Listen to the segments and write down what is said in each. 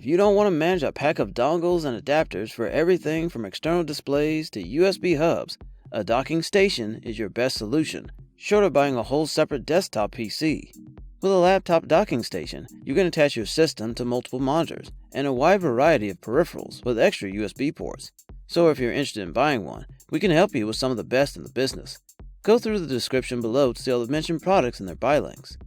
If you don't want to manage a pack of dongles and adapters for everything from external displays to USB hubs, a docking station is your best solution, short of buying a whole separate desktop PC. With a laptop docking station, you can attach your system to multiple monitors and a wide variety of peripherals with extra USB ports. So if you're interested in buying one, we can help you with some of the best in the business. Go through the description below to see all the mentioned products and their buy links.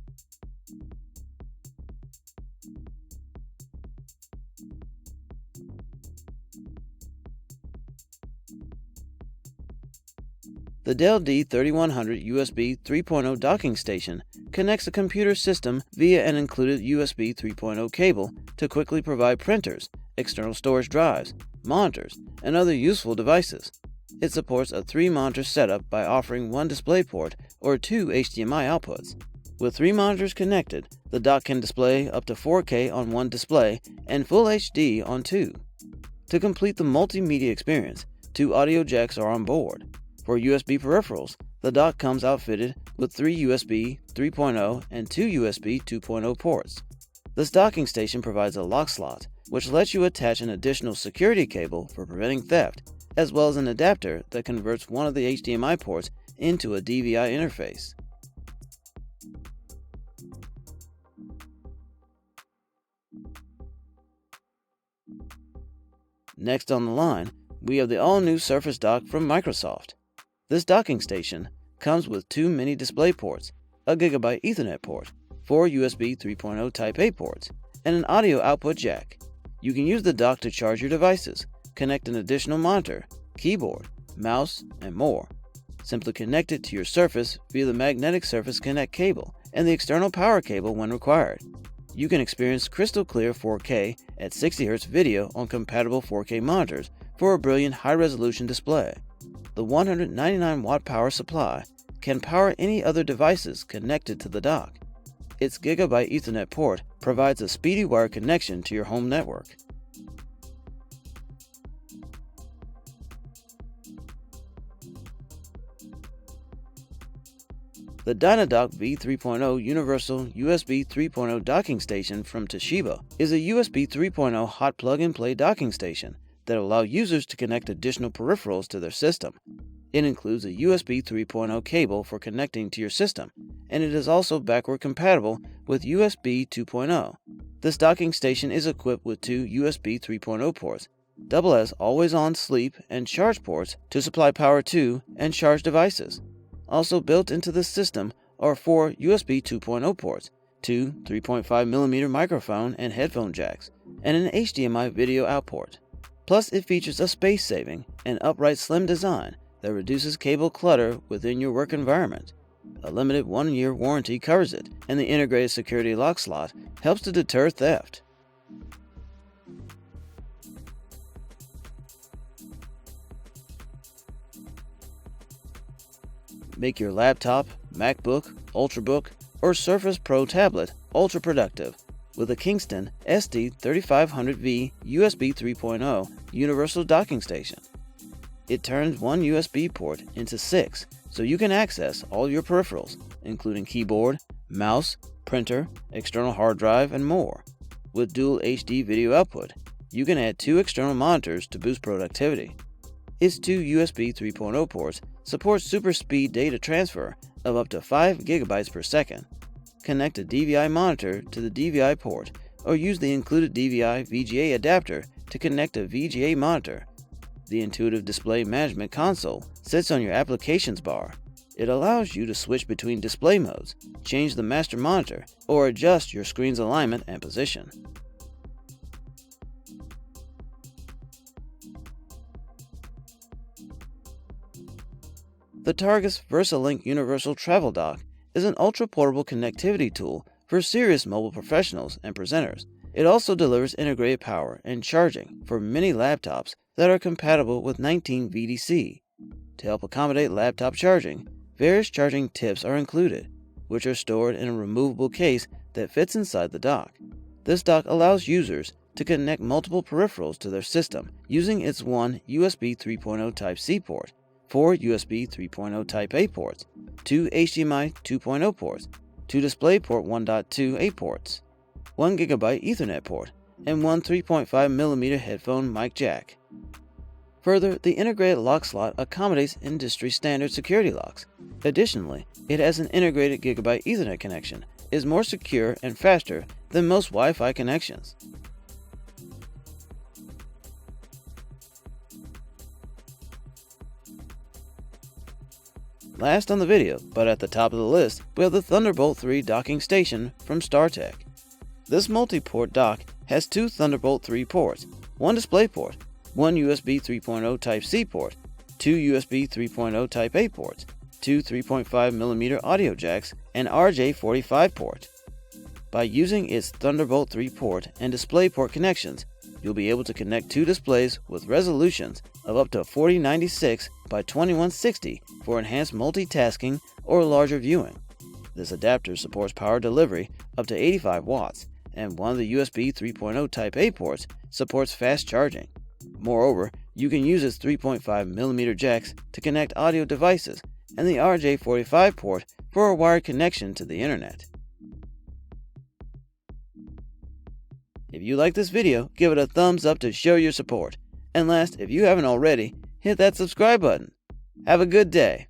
The Dell D3100 USB 3.0 docking station connects a computer system via an included USB 3.0 cable to quickly provide printers, external storage drives, monitors, and other useful devices. It supports a 3-monitor setup by offering 1 DisplayPort or 2 HDMI outputs. With 3 monitors connected, the dock can display up to 4K on 1 display and Full HD on 2. To complete the multimedia experience, 2 audio jacks are on board. For USB peripherals, the dock comes outfitted with 3 USB 3.0 and 2 USB 2.0 ports. This docking station provides a lock slot, which lets you attach an additional security cable for preventing theft, as well as an adapter that converts one of the HDMI ports into a DVI interface. Next on the line, we have the all-new Surface Dock from Microsoft. This docking station comes with 2 mini display ports, a GB Ethernet port, 4 USB 3.0 Type-A ports, and an audio output jack. You can use the dock to charge your devices, connect an additional monitor, keyboard, mouse, and more. Simply connect it to your Surface via the magnetic Surface Connect cable and the external power cable when required. You can experience crystal clear 4K at 60Hz video on compatible 4K monitors for a brilliant high-resolution display. The 199-watt power supply can power any other devices connected to the dock. Its GB Ethernet port provides a speedy wire connection to your home network. The Dynadock V3.0 Universal USB 3.0 docking station from Toshiba is a USB 3.0 hot plug-and-play docking station that allow users to connect additional peripherals to their system. It includes a USB 3.0 cable for connecting to your system, and it is also backward compatible with USB 2.0. This docking station is equipped with 2 USB 3.0 ports, double as always-on sleep and charge ports to supply power to and charge devices. Also built into the system are 4 USB 2.0 ports, 2 3.5mm microphone and headphone jacks, and an HDMI video output. Plus, it features a space-saving and upright slim design that reduces cable clutter within your work environment. A limited 1-year warranty covers it, and the integrated security lock slot helps to deter theft. Make your laptop, MacBook, Ultrabook, or Surface Pro tablet ultra productive with a Kensington SD3500V USB 3.0 universal docking station. It turns 1 USB port into 6, so you can access all your peripherals, including keyboard, mouse, printer, external hard drive, and more. With dual HD video output, you can add 2 external monitors to boost productivity. Its 2 USB 3.0 ports support super speed data transfer of up to 5 GB per second. Connect a DVI monitor to the DVI port, or use the included DVI VGA adapter to connect a VGA monitor. The intuitive display management console sits on your applications bar. It allows you to switch between display modes, change the master monitor, or adjust your screen's alignment and position. The Targus VersaLink Universal Travel Dock is an ultra-portable connectivity tool for serious mobile professionals and presenters. It also delivers integrated power and charging for many laptops that are compatible with 19 VDC. To help accommodate laptop charging, various charging tips are included, which are stored in a removable case that fits inside the dock. This dock allows users to connect multiple peripherals to their system using its 1 USB 3.0 Type-C port, 4 USB 3.0 Type-A ports, 2 HDMI 2.0 ports, 2 DisplayPort 1.2 8 ports, 1 GB Ethernet port, and one 3.5mm headphone mic jack. Further, the integrated lock slot accommodates industry-standard security locks. Additionally, it has an integrated Gigabit Ethernet connection, is more secure and faster than most Wi-Fi connections. Last on the video, but at the top of the list, we have the Thunderbolt 3 docking station from StarTech. This multi-port dock has two Thunderbolt 3 ports, one display port, one USB 3.0 Type-C port, two USB 3.0 Type-A ports, two 3.5mm audio jacks, and RJ45 port. By using its Thunderbolt 3 port and DisplayPort connections, you'll be able to connect two displays with resolutions of up to 4096 by 2160 for enhanced multitasking or larger viewing. This adapter supports power delivery up to 85 watts, and one of the USB 3.0 Type-A ports supports fast charging. Moreover, you can use its 3.5mm jacks to connect audio devices and the RJ45 port for a wired connection to the internet. If you like this video, give it a thumbs up to show your support. And last, if you haven't already, hit that subscribe button. Have a good day.